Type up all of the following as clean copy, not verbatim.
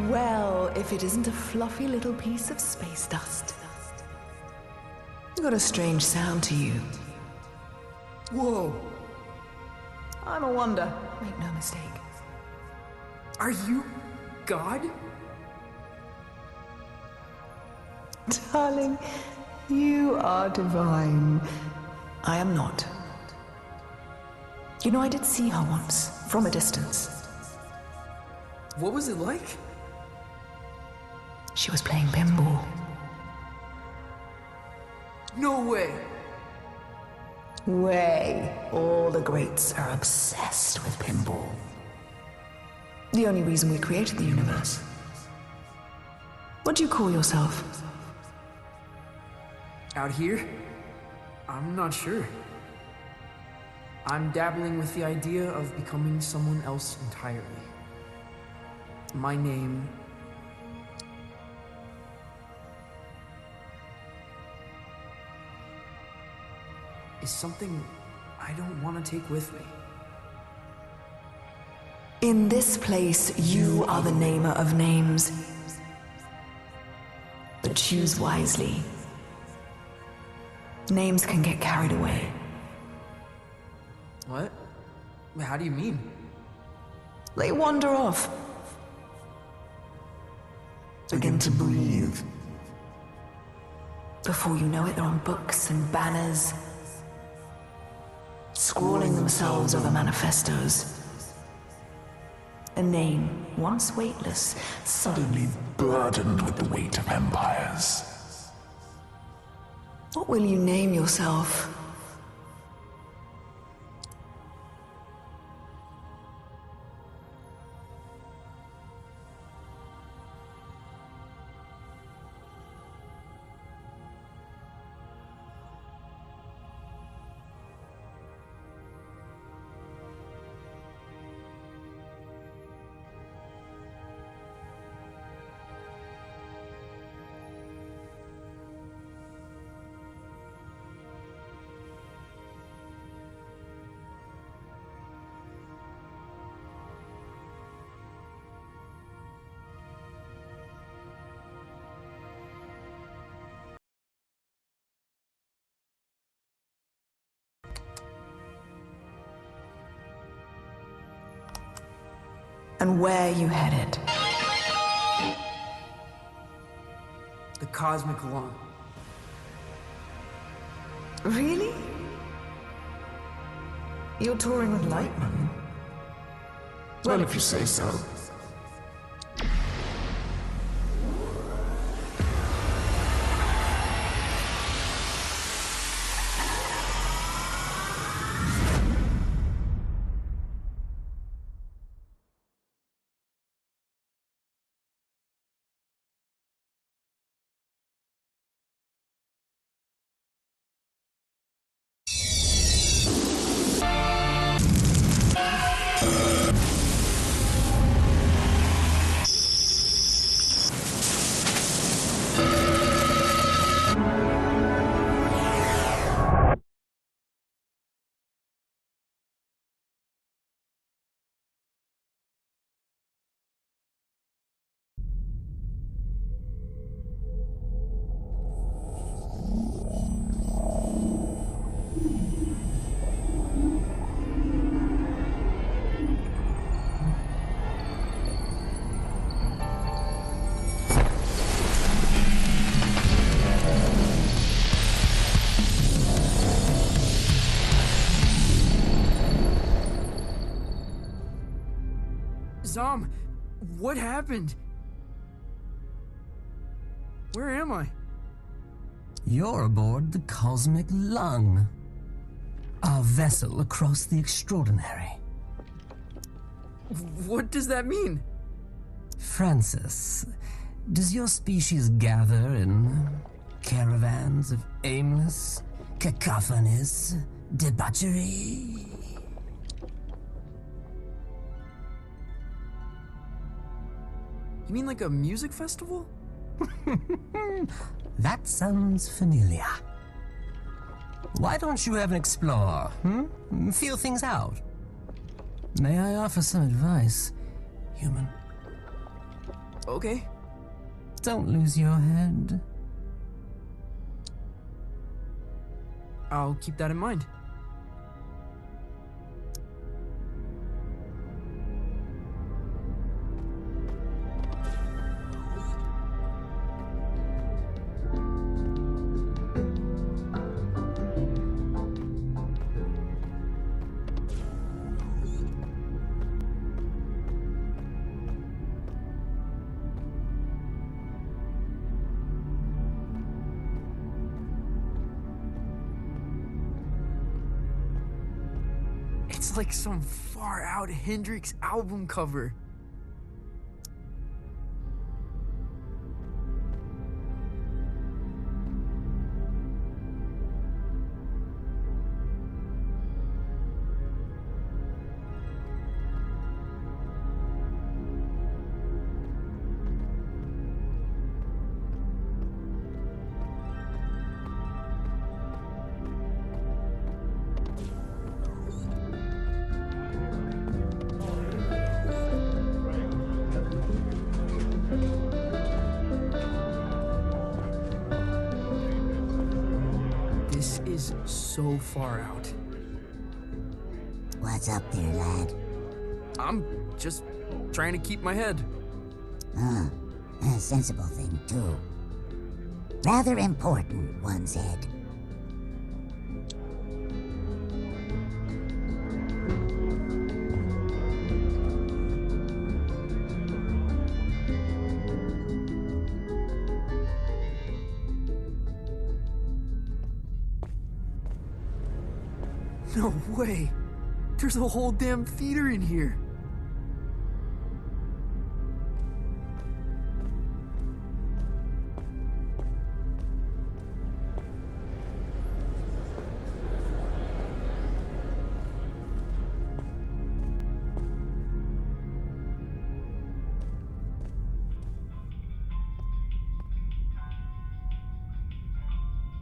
Well, if it isn't a fluffy little piece of space dust. You got a strange sound to you. Whoa! I'm a wonder, make no mistake. Are you God? Darling, you are divine. I am not. You know, I did see her once, from a distance. What was it like? She was playing pinball. No way! Way. All the greats are obsessed with pinball. The only reason we created the universe. What do you call yourself? Out here? I'm not sure. I'm dabbling with the idea of becoming someone else entirely. My name... is something I don't want to take with me. In this place, you are the namer of names. But choose wisely. Names can get carried away. What? How do you mean? They wander off. Begin to breathe. Before you know it, they're on books and banners, scrawling themselves over manifestos. A name, once weightless, Suddenly burdened with the weight of empires. What will you name yourself? And where you headed? The cosmic lung. Really? You're touring with Lightman? Well, if you say so. Zom, what happened? Where am I? You're aboard the Cosmic Lung, our vessel across the extraordinary. What does that mean? Francis, does your species gather in caravans of aimless, cacophonous debauchery. You mean like a music festival? That sounds familiar. Why don't you ever explore, Feel things out. May I offer some advice, human? Okay. Don't lose your head. I'll keep that in mind. It's like some far-out Hendrix album cover. This is so far out. What's up there, lad? I'm just trying to keep my head. A sensible thing, too. Rather important, one's head. No way! There's a whole damn theater in here!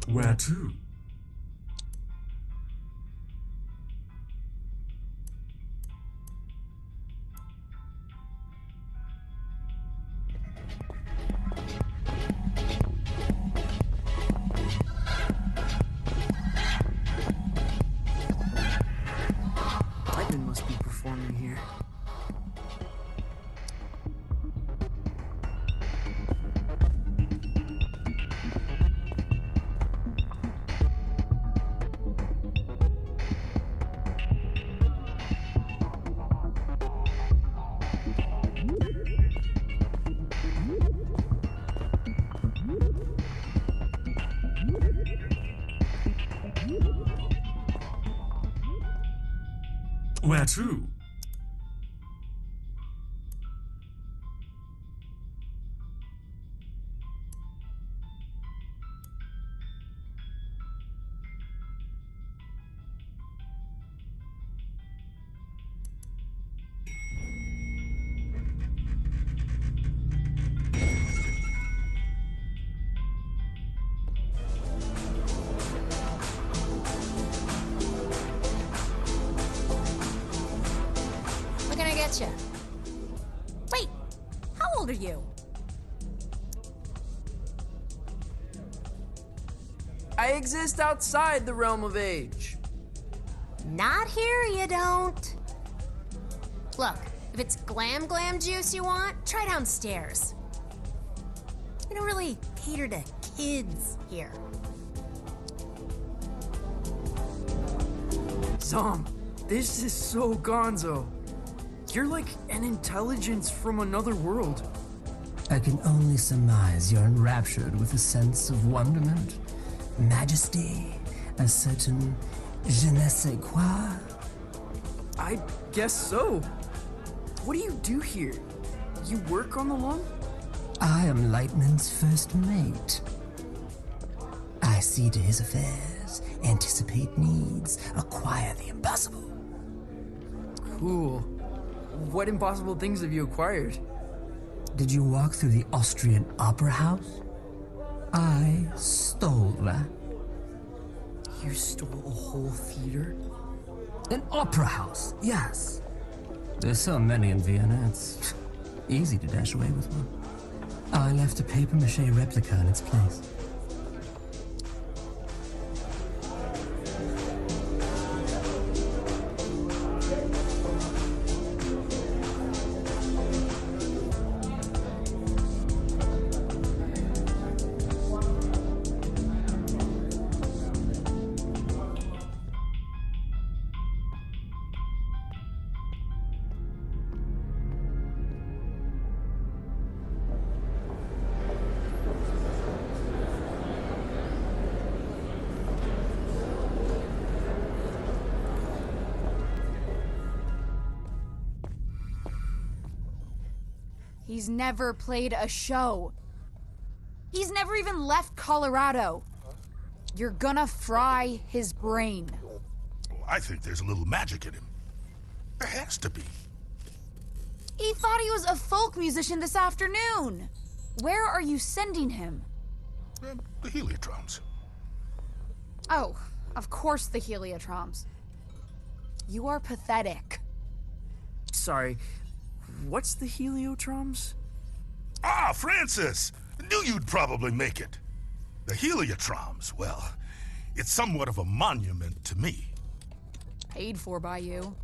Where to? Ivan must be performing here. Where to? What can I get you? Wait, how old are you? I exist outside the realm of age. Not here, you don't. Look, if it's glam juice you want, try downstairs. We don't really cater to kids here. Zom, this is so gonzo. You're like an intelligence from another world. I can only surmise you're enraptured with a sense of wonderment, majesty, a certain je ne sais quoi. I guess so. What do you do here? You work on the lawn? I am Lightman's first mate. I see to his affairs anticipate needs, acquire the impossible. Cool. What impossible things have you acquired? Did you walk through the Austrian Opera House? I stole that. You stole a whole theater? An opera house, yes. There's so many in Vienna, it's easy to dash away with one. I left a papier-mâché replica in its place. He's never played a show. He's never even left Colorado. You're gonna fry his brain. Well, I think there's a little magic in him. There has to be. He thought he was a folk musician this afternoon. Where are you sending him? The Heliotroms. Oh, of course the Heliotroms. You are pathetic. Sorry, what's the Heliotroms? Ah, Francis! Knew you'd probably make it. The Heliotroms, well, it's somewhat of a monument to me. Paid for by you.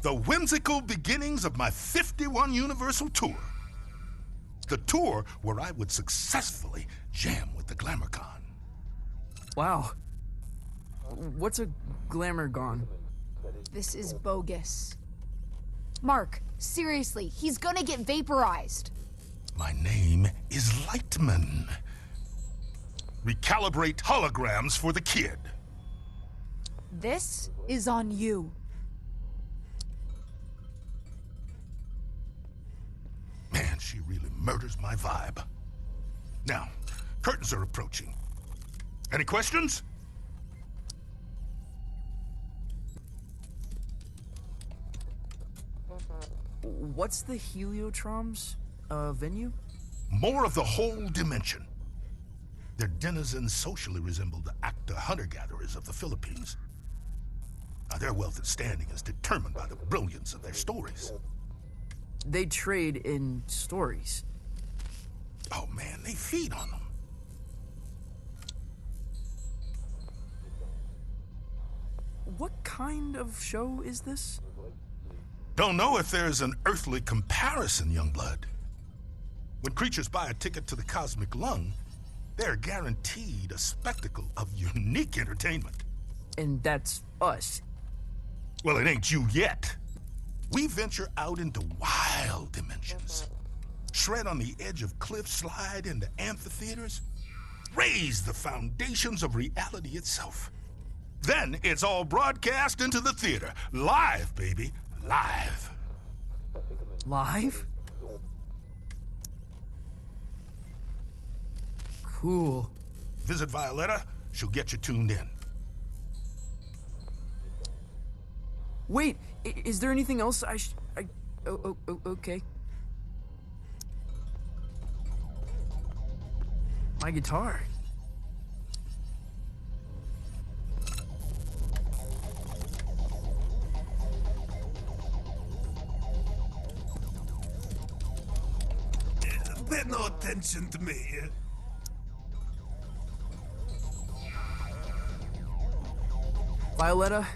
The whimsical beginnings of my 51 Universal Tour. The tour where I would successfully jam with the GlamourCon. Wow. What's a glamour gone? This is bogus. Mark, seriously, he's gonna get vaporized. My name is Lightman. Recalibrate holograms for the kid. This is on you. Man, she really murders my vibe. Now, curtains are approaching. Any questions? What's the Heliotroms venue? More of the whole dimension. Their denizens socially resemble the active hunter-gatherers of the Philippines. Now, their wealth and standing is determined by the brilliance of their stories. They trade in stories. Oh man, they feed on them. What kind of show is this? Don't know if there's an earthly comparison, Youngblood. When creatures buy a ticket to the cosmic lung, they're guaranteed a spectacle of unique entertainment. And that's us. Well, it ain't you yet. We venture out into wild dimensions. Shred on the edge of cliffs, slide into amphitheaters, raise the foundations of reality itself. Then it's all broadcast into the theater. Live, baby. Live. Live? Cool. Visit Violetta. She'll get you tuned in. Wait, is there anything else okay. My guitar. Pay no attention to me. Violetta,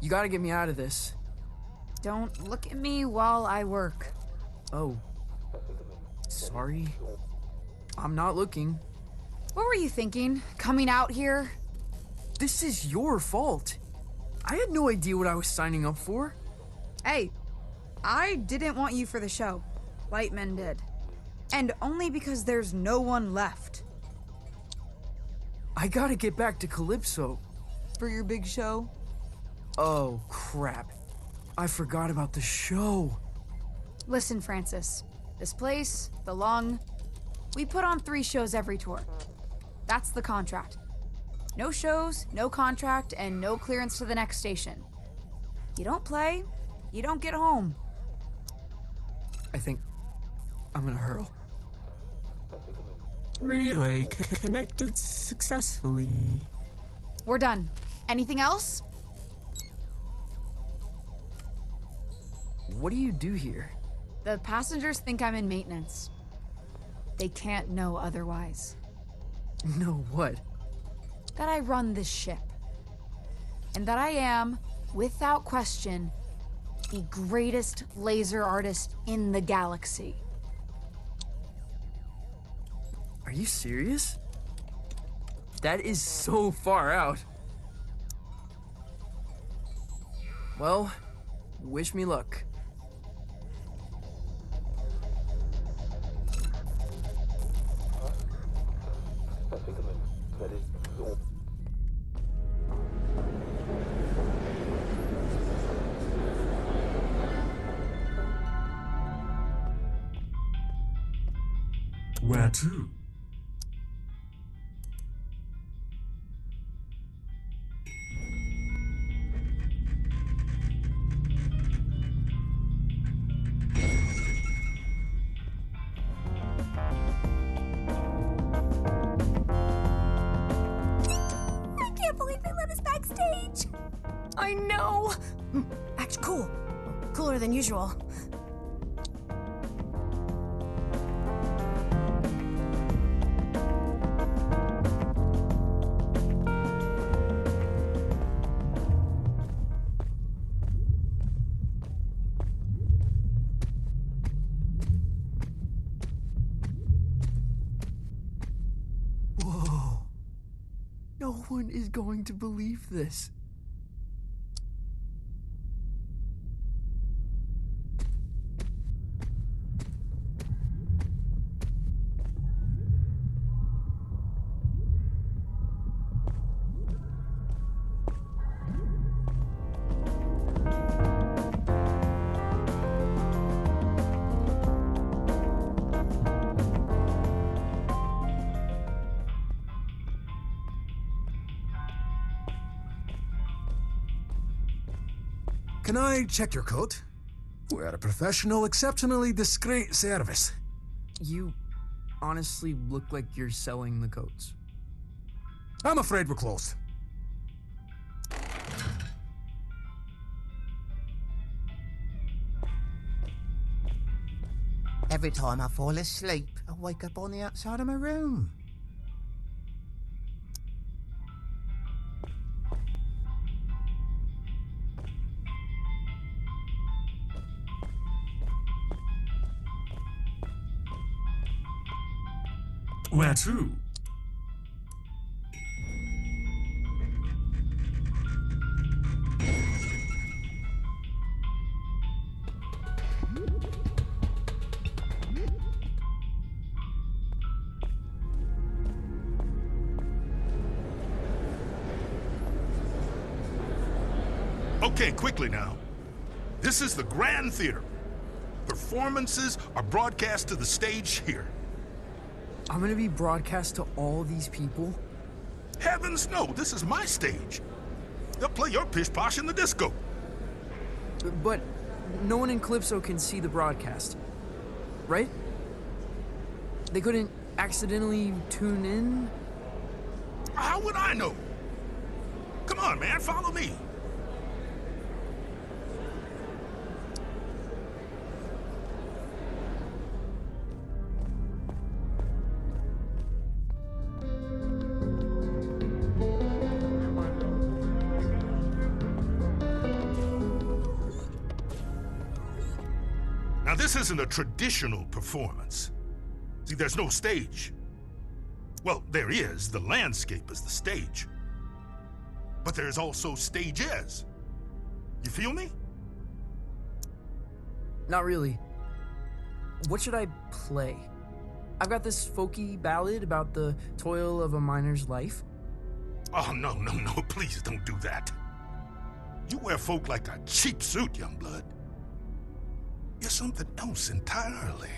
you gotta get me out of this. Don't look at me while I work. Oh. Sorry. I'm not looking. What were you thinking? Coming out here? This is your fault. I had no idea what I was signing up for. Hey, I didn't want you for the show. Lightman did. And only because there's no one left. I gotta get back to Calypso. For your big show? Oh, crap. I forgot about the show. Listen, Francis. This place, the Lung, we put on 3 shows every tour. That's the contract. No shows, no contract, and no clearance to the next station. You don't play, you don't get home. I think I'm gonna hurl. Relay connected successfully. We're done. Anything else? What do you do here? The passengers think I'm in maintenance. They can't know otherwise. No, what? That I run this ship. And that I am, without question, the greatest laser artist in the galaxy. Are you serious? That is so far out. Well, wish me luck. Where to? I can't believe they let us backstage. I know. Act cool. Cooler than usual. Whoa. No one is going to believe this. Can I check your coat? We're a professional, exceptionally discreet service. You honestly look like you're selling the coats. I'm afraid we're closed. Every time I fall asleep, I wake up on the outside of my room. Where to? Okay, quickly now. This is the Grand Theater. Performances are broadcast to the stage here. I'm gonna be broadcast to all these people? Heavens no, this is my stage. They'll play your pish posh in the disco. But no one in Calypso can see the broadcast, right? They couldn't accidentally tune in? How would I know? Come on, man, follow me. Now, this isn't a traditional performance. See, there's no stage. Well, there is. The landscape is the stage. But there's also stages. You feel me? Not really. What should I play? I've got this folky ballad about the toil of a miner's life. Oh, no, no, no, please don't do that. You wear folk like a cheap suit, young blood. You're something else entirely.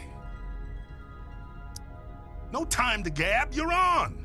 No time to gab, you're on.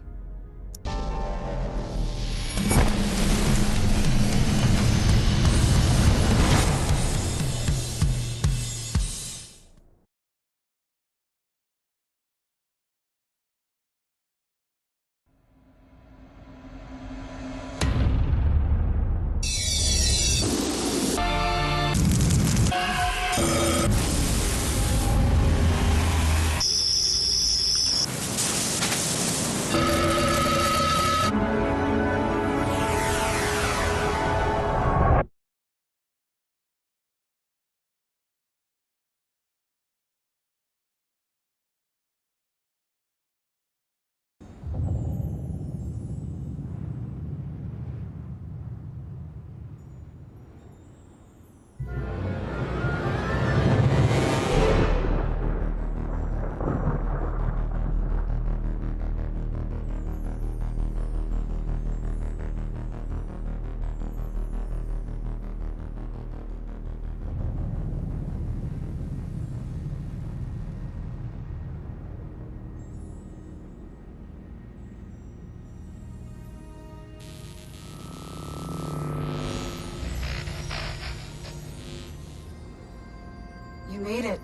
made it.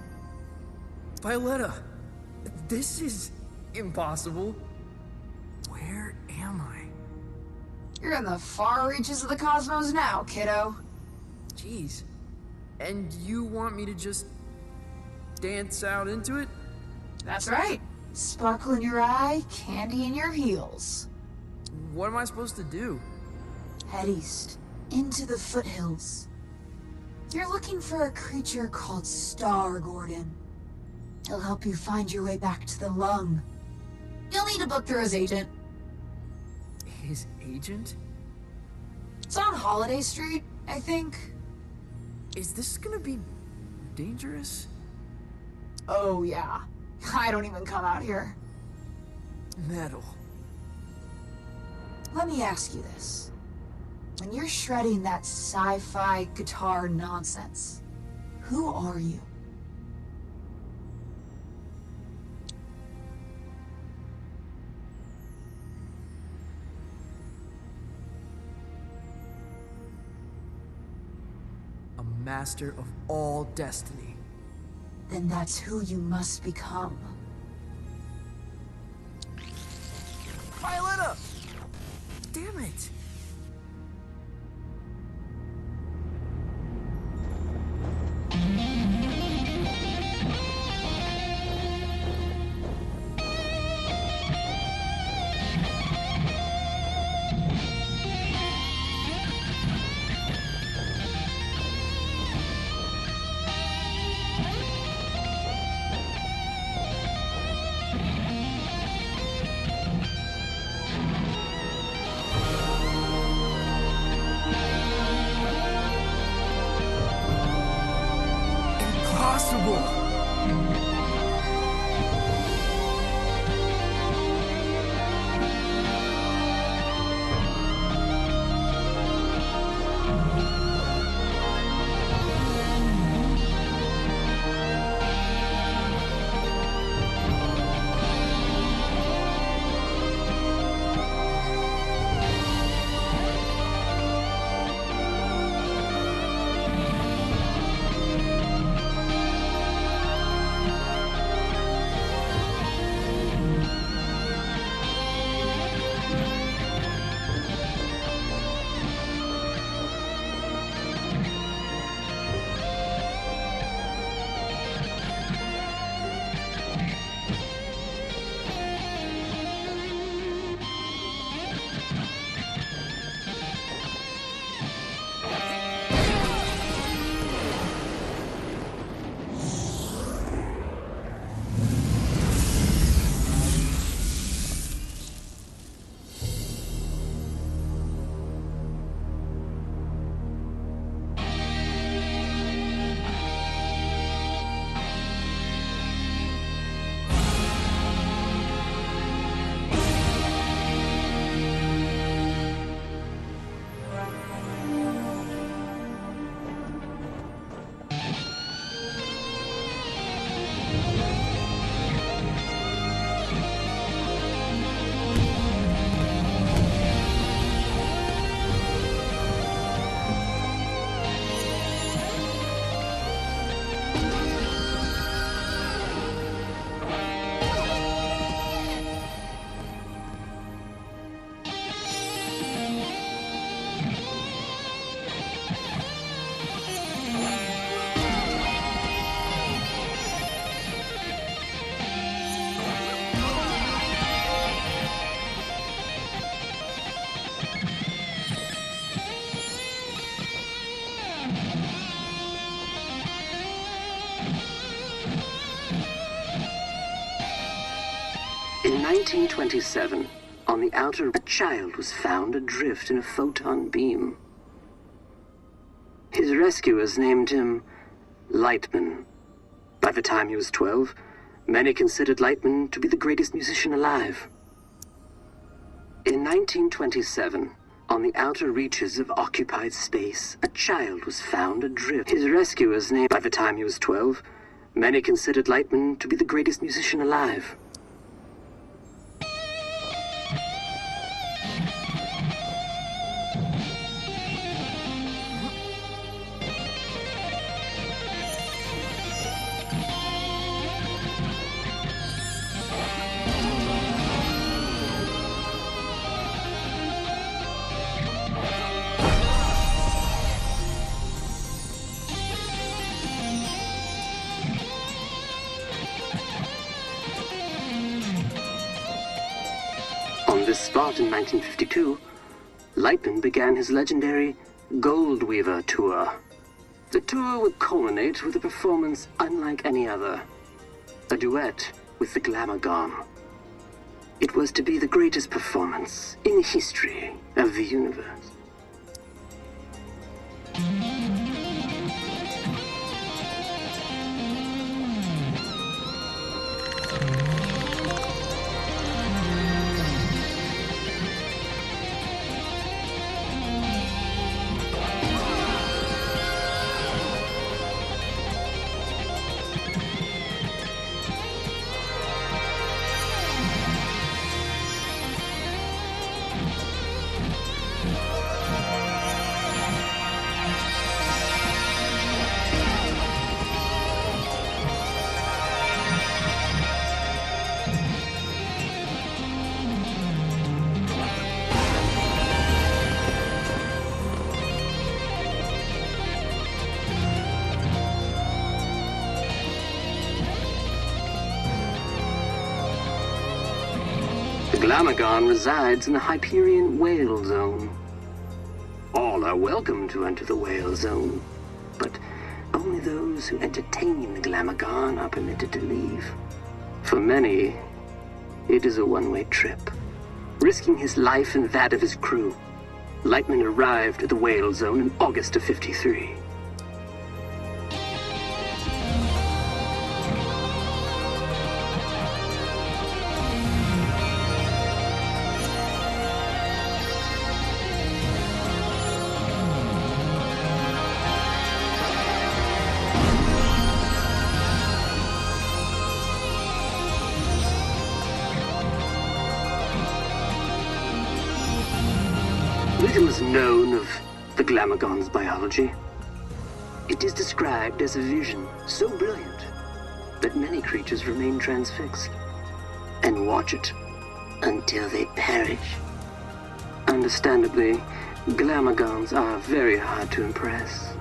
Violetta, this is impossible. Where am I? You're in the far reaches of the cosmos now, kiddo. Jeez. And you want me to just dance out into it? That's right. Sparkle in your eye, candy in your heels. What am I supposed to do? Head east, into the foothills. You're looking for a creature called Star, Gordon. He'll help you find your way back to the lung. You'll need a book through his agent. His agent? It's on Holiday Street, I think. Is this gonna be dangerous? Oh, yeah. I don't even come out here. Metal. Let me ask you this. When you're shredding that sci-fi guitar nonsense, who are you? A master of all destiny. Then that's who you must become. Violetta! Damn it! In 1927, on the outer, a child was found adrift in a photon beam. His rescuers named him Lightman. By the time he was 12, many considered Lightman to be the greatest musician alive. In 1927, on the outer reaches of occupied space, a child was found adrift. His rescuers named, by the time he was 12, many considered Lightman to be the greatest musician alive. this spot in 1952, Lightman began his legendary Gold Weaver Tour. The tour would culminate with a performance unlike any other, a duet with the Glamour Gone. It was to be the greatest performance in the history of the universe. The Glamagon resides in the Hyperion Whale Zone. All are welcome to enter the Whale Zone, but only those who entertain the Glamagon are permitted to leave. For many, it is a one-way trip. Risking his life and that of his crew, Lightman arrived at the Whale Zone in August of '53. Little is known of the Glamagon's biology. It is described as a vision so brilliant that many creatures remain transfixed and watch it until they perish. Understandably, Glamagons are very hard to impress.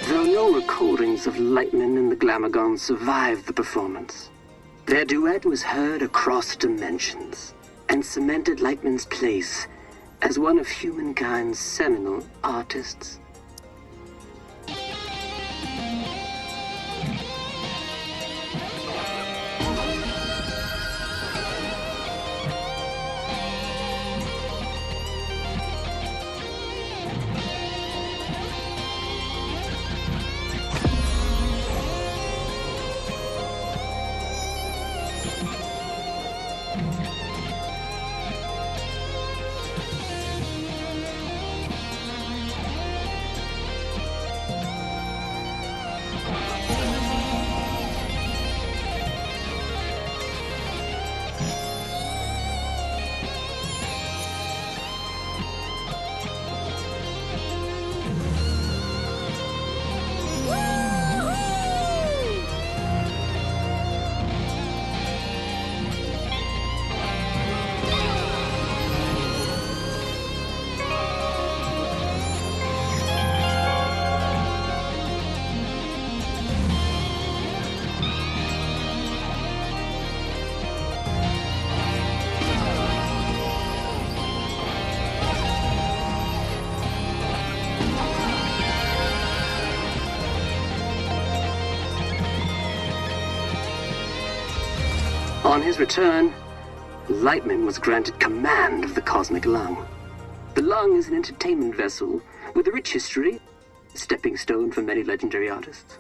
Though no recordings of Lightman and the Glamagon survived the performance, their duet was heard across dimensions and cemented Lightman's place as one of humankind's seminal artists. Upon his return, Lightman was granted command of the Cosmic Lung. The Lung is an entertainment vessel with a rich history, a stepping stone for many legendary artists.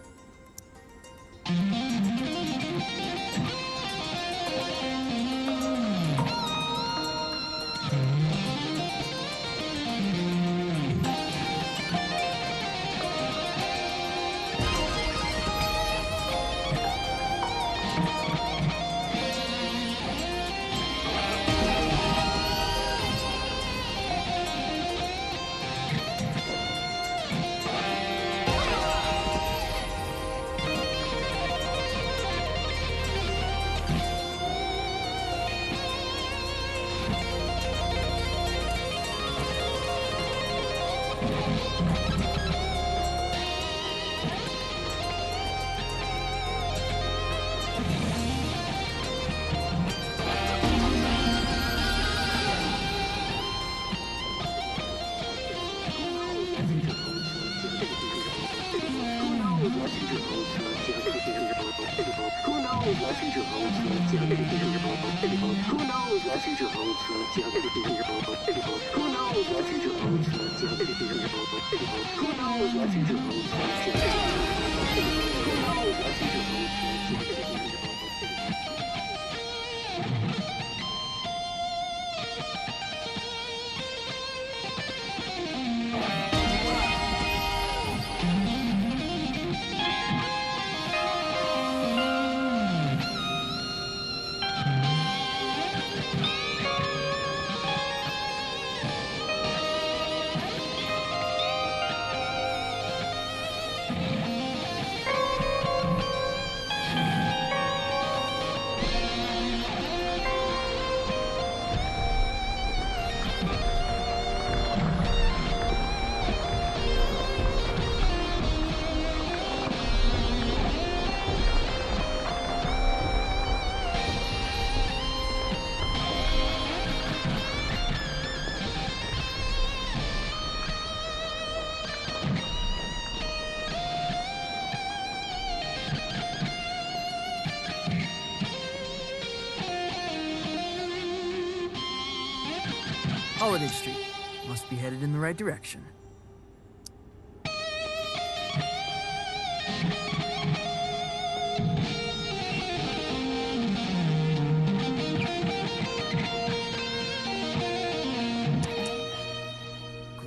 Holiday Street. Must be headed in the right direction.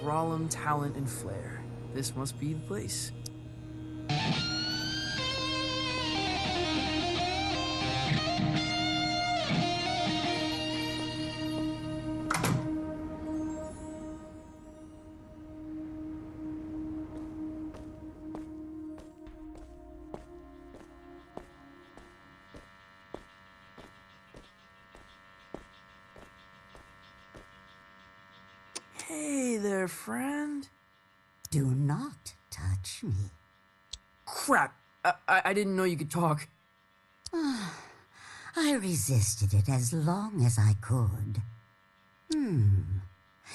Grolem, talent, and flair. This must be the place. Hey there, friend. Do not touch me. Crap! I didn't know you could talk. I resisted it as long as I could.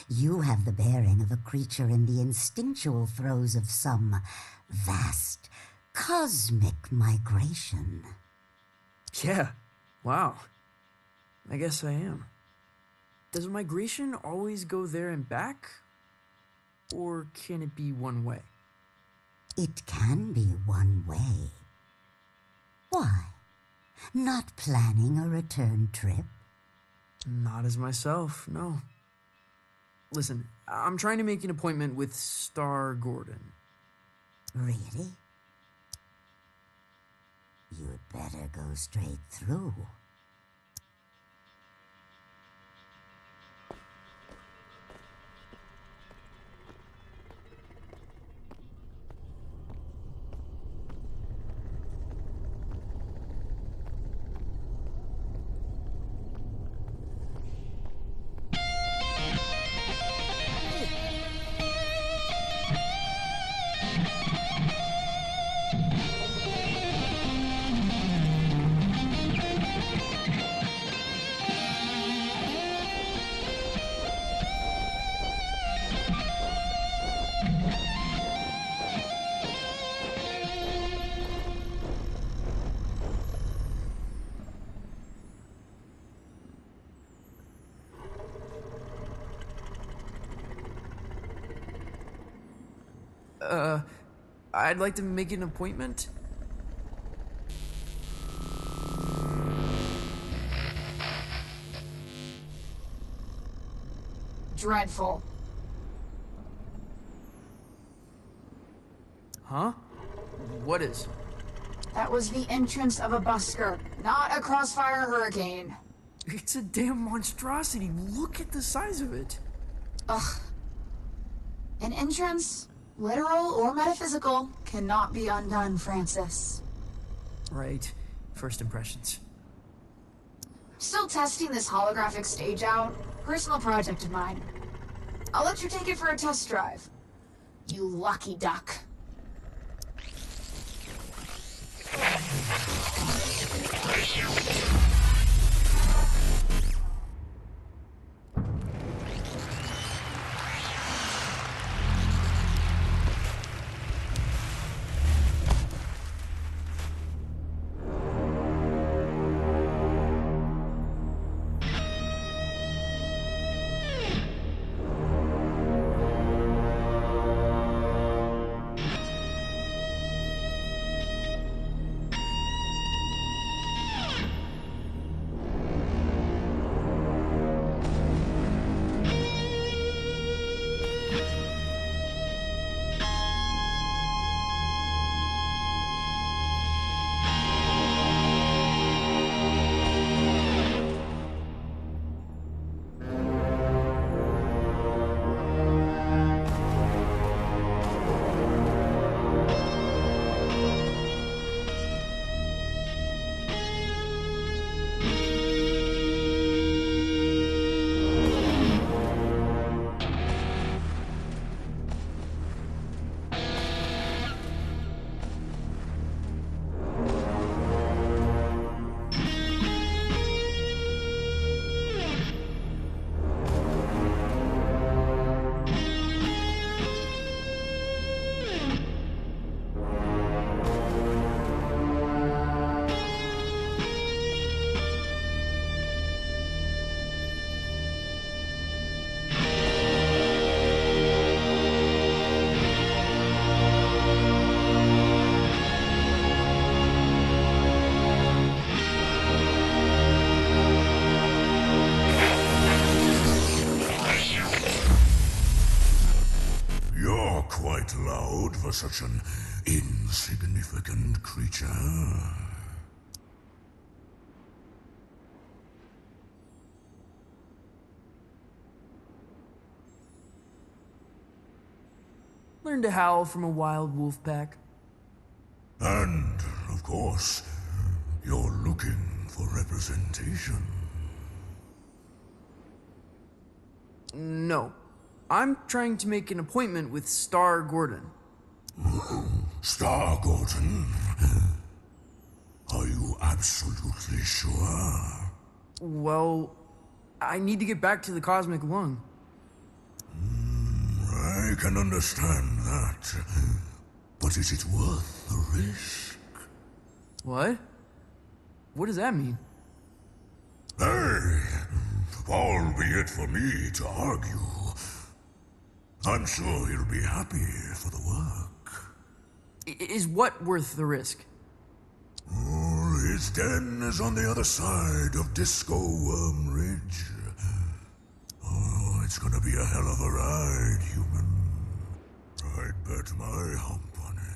You have the bearing of a creature in the instinctual throes of some vast, cosmic migration. Yeah, wow. I guess I am. Does migration always go there and back? Or can it be one way? It can be one way. Why? Not planning a return trip? Not as myself, no. Listen, I'm trying to make an appointment with Star Gordon. Really? You'd better go straight through. I'd like to make an appointment. Dreadful. Huh? What is? That was the entrance of a busker, not a crossfire hurricane. It's a damn monstrosity. Look at the size of it. Ugh. An entrance, literal or metaphysical, cannot be undone, Francis. Right. First impressions. Still testing this holographic stage out. Personal project of mine. I'll let you take it for a test drive. You lucky duck. Quite loud for such an insignificant creature. Learn to howl from a wild wolf pack. And, of course, you're looking for representation. No. I'm trying to make an appointment with Star Gordon. Star Gordon? Are you absolutely sure? Well, I need to get back to the cosmic lung. I can understand that. But is it worth the risk? What? What does that mean? Hey, albeit for me to argue, I'm sure he'll be happy for the work. Is what worth the risk? Oh, his den is on the other side of Disco Worm Ridge. Oh, it's gonna be a hell of a ride, human. I'd bet my hump on it.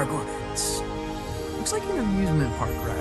Star Gordons. Looks like an amusement park ride.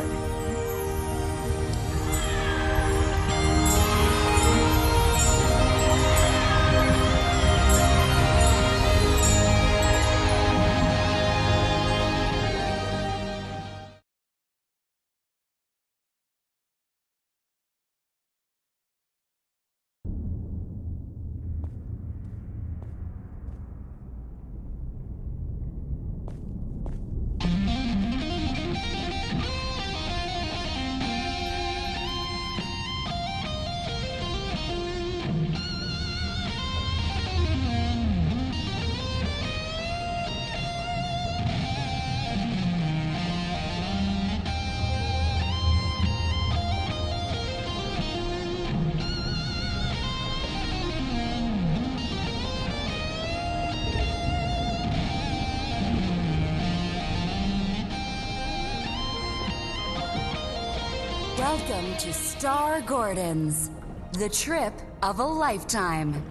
Welcome to Star Gordons, the trip of a lifetime.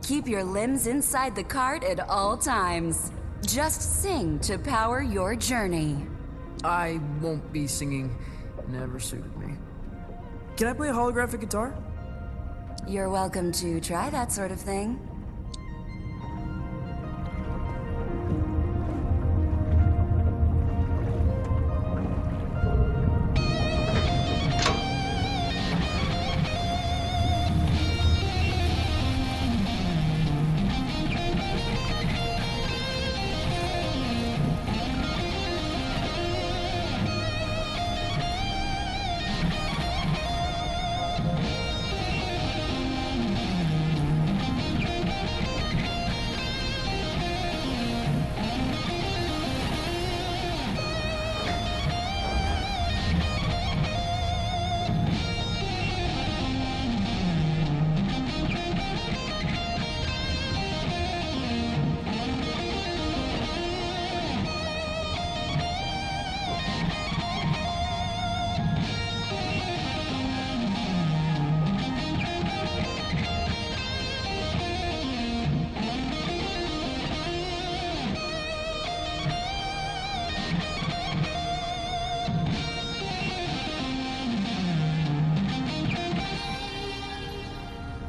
Keep your limbs inside the cart at all times. Just sing to power your journey. I won't be singing. Never suited me. Can I play a holographic guitar? You're welcome to try that sort of thing.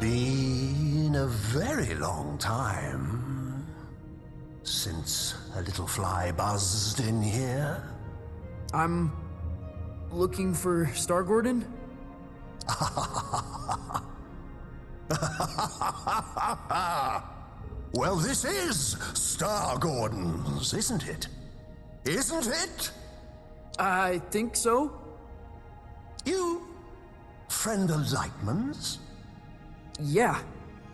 Been a very long time since a little fly buzzed in here. I'm looking for Star Gordon. Well, this is Star Gordon's, isn't it? Isn't it? I think so. You friend of Lightman's? Yeah,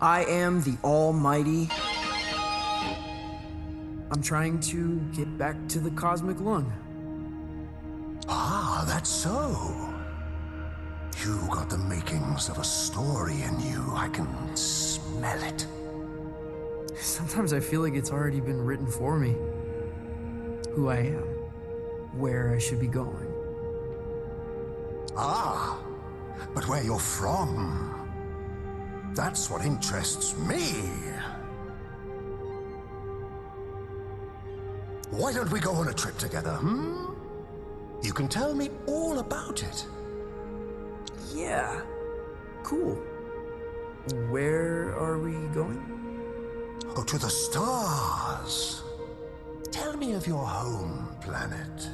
I am the Almighty. I'm trying to get back to the Cosmic Lung. Ah, that's so. You got the makings of a story in you. I can smell it. Sometimes I feel like it's already been written for me. Who I am, where I should be going. Ah, but where you're from. That's what interests me. Why don't we go on a trip together, hmm? You can tell me all about it. Yeah, cool. Where are we going? Oh, to the stars. Tell me of your home planet.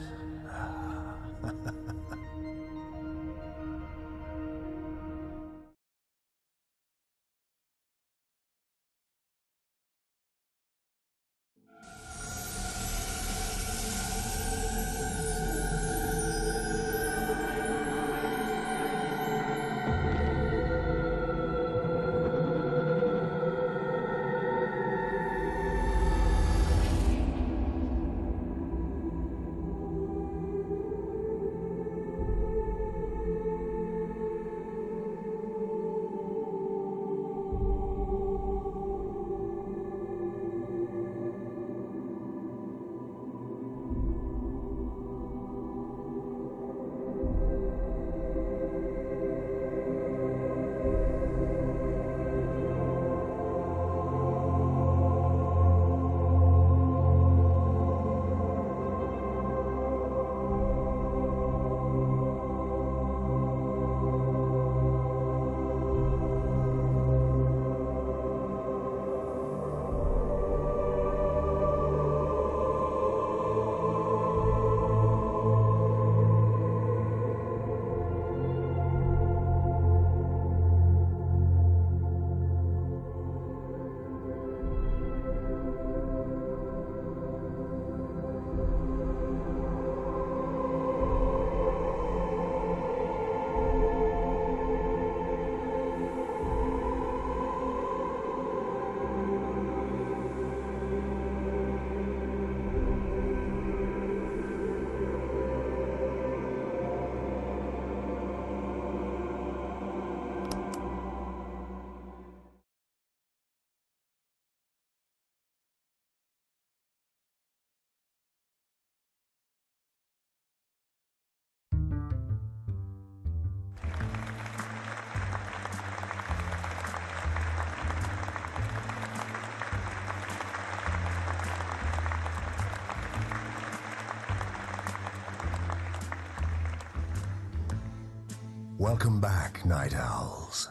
Welcome back, Night Owls.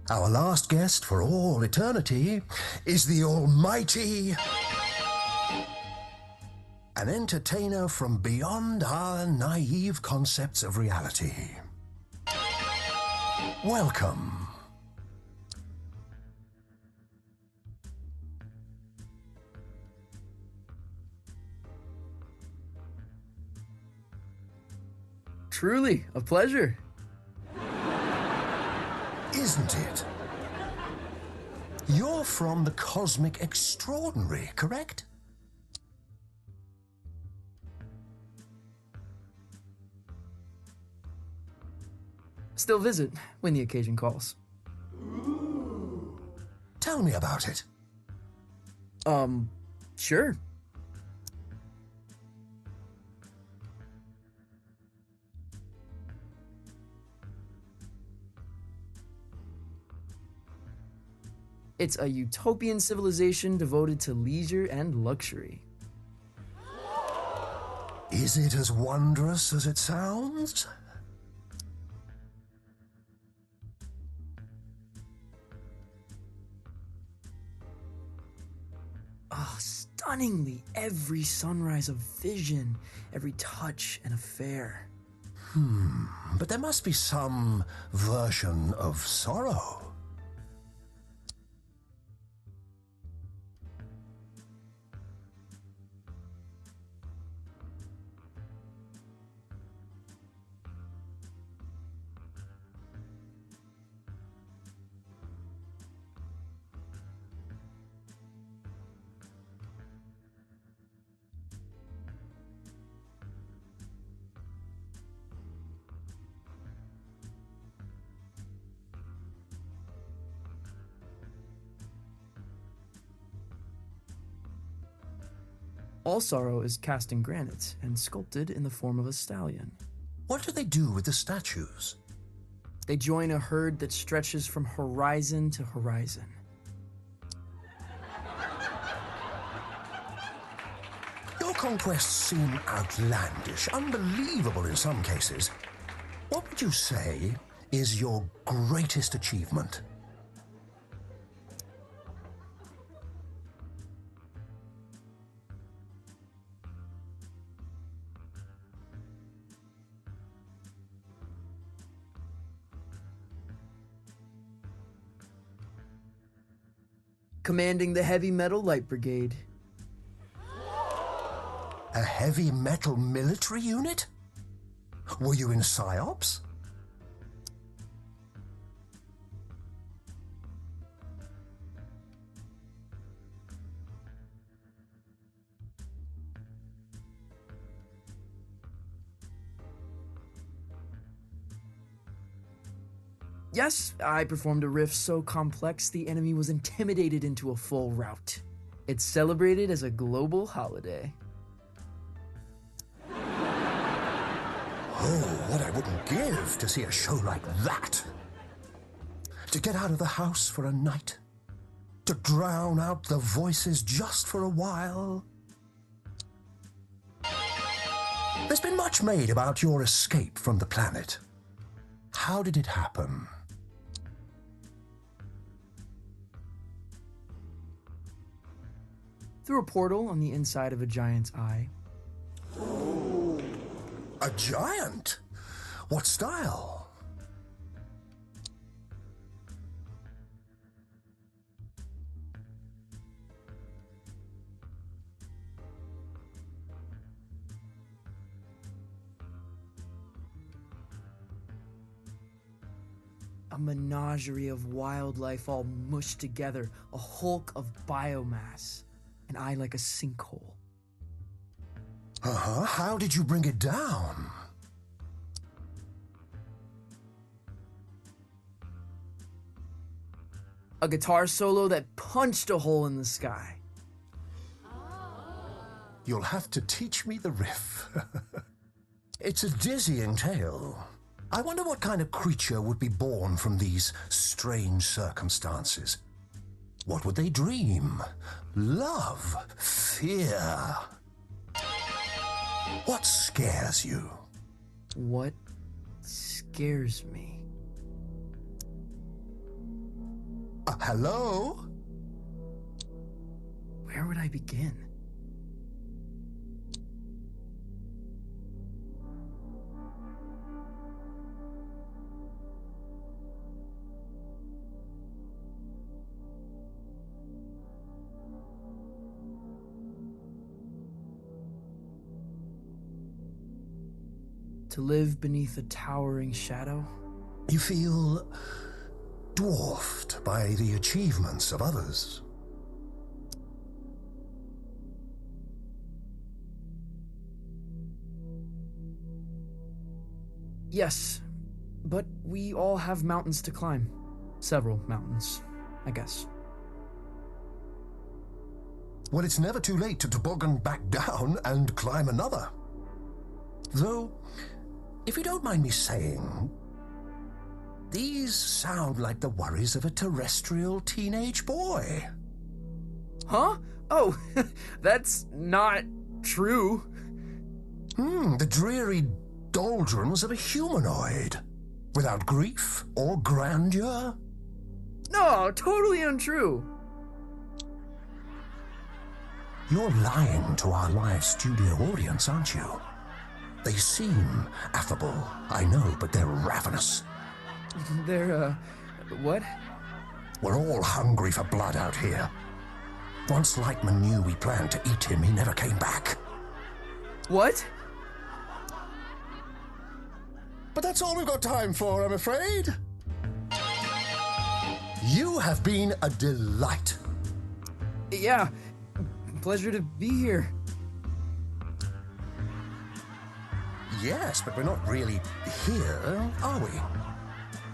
Our last guest for all eternity is the almighty... an entertainer from beyond our naive concepts of reality. Welcome. Truly, a pleasure. Isn't it? You're from the Cosmic Extraordinary, correct? Still visit when the occasion calls. Tell me about it. Sure. It's a utopian civilization devoted to leisure and luxury. Is it as wondrous as it sounds? Oh, stunningly, every sunrise a vision, every touch an affair. But there must be some version of sorrow. All sorrow is cast in granite and sculpted in the form of a stallion. What do they do with the statues? They join a herd that stretches from horizon to horizon. Your conquests seem outlandish, unbelievable in some cases. What would you say is your greatest achievement? Commanding the Heavy Metal Light Brigade. A heavy metal military unit? Were you in PsyOps? Yes, I performed a riff so complex the enemy was intimidated into a full rout. It's celebrated as a global holiday. Oh, what I wouldn't give to see a show like that. To get out of the house for a night. To drown out the voices just for a while. There's been much made about your escape from the planet. How did it happen? Through a portal on the inside of a giant's eye. A giant? What style? A menagerie of wildlife all mushed together, a hulk of biomass, an eye like a sinkhole. Uh-huh. How did you bring it down? A guitar solo that punched a hole in the sky. You'll have to teach me the riff. It's a dizzying tale. I wonder what kind of creature would be born from these strange circumstances. What would they dream? Love? Fear? What scares you? What scares me. Hello? Where would I begin? To live beneath a towering shadow? You feel dwarfed by the achievements of others. Yes, but we all have mountains to climb. Several mountains, I guess. Well, it's never too late to toboggan back down and climb another. Though, if you don't mind me saying, these sound like the worries of a terrestrial teenage boy. Huh? Oh, that's not true. The dreary doldrums of a humanoid, without grief or grandeur. No, totally untrue. You're lying to our live studio audience, aren't you? They seem affable, I know, but they're ravenous. They're, what? We're all hungry for blood out here. Once Lightman knew we planned to eat him, he never came back. What? But that's all we've got time for, I'm afraid. You have been a delight. Yeah, pleasure to be here. Yes, but we're not really here, are we?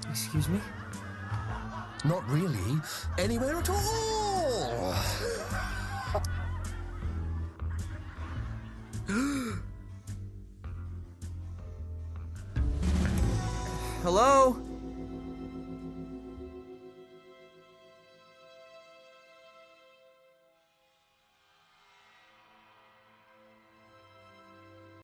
Excuse me? Not really anywhere at all. Hello?